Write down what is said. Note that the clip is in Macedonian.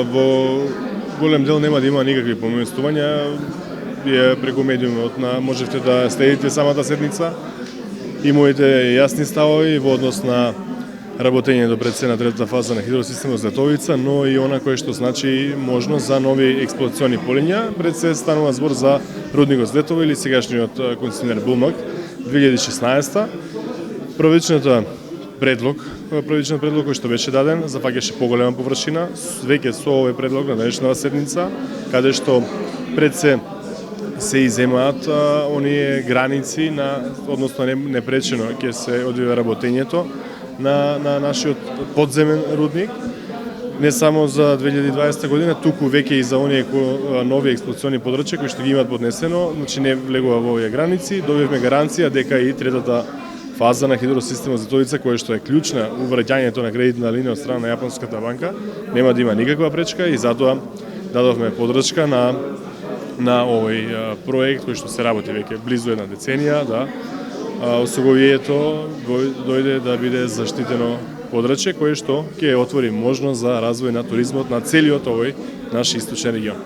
во голем дел нема да има никакви поместувања. Вие преку медиумот можете да следите самата седница и моите јасни ставови во однос на работењето пред се на третата фаза на хидросистемот Златовица, но и она кое што значи можност за нови експлоатациони полиња. Пред се станува збор за рудникот Златово или сегашниот концесионер Булмак 2016. Првичниот предлог кој што беше даден зафаќаше поголема површина, веќе со овој предлог на денешната седница, каде што пред се иземаат оние граници односно непречено ќе се одвива работењето на нашиот подземен рудник, не само за 2020 година, туку веќе и за оние нови експлоатациони подрачја кои што ги имаат поднесено, значи не влегува во овие граници. Добивме гаранција дека и третата фаза на хидросистемот Златовица, која што е клучна увраќањето на кредитна линија од страна на Јапонската банка, нема да има никаква пречка и затоа дадовме подршка на овој проект кој што се работи веќе близу една деценија, да осоговието дојде да биде заштитено подрачје кое што ќе отвори можност за развој на туризмот на целиот овој наш источен регион.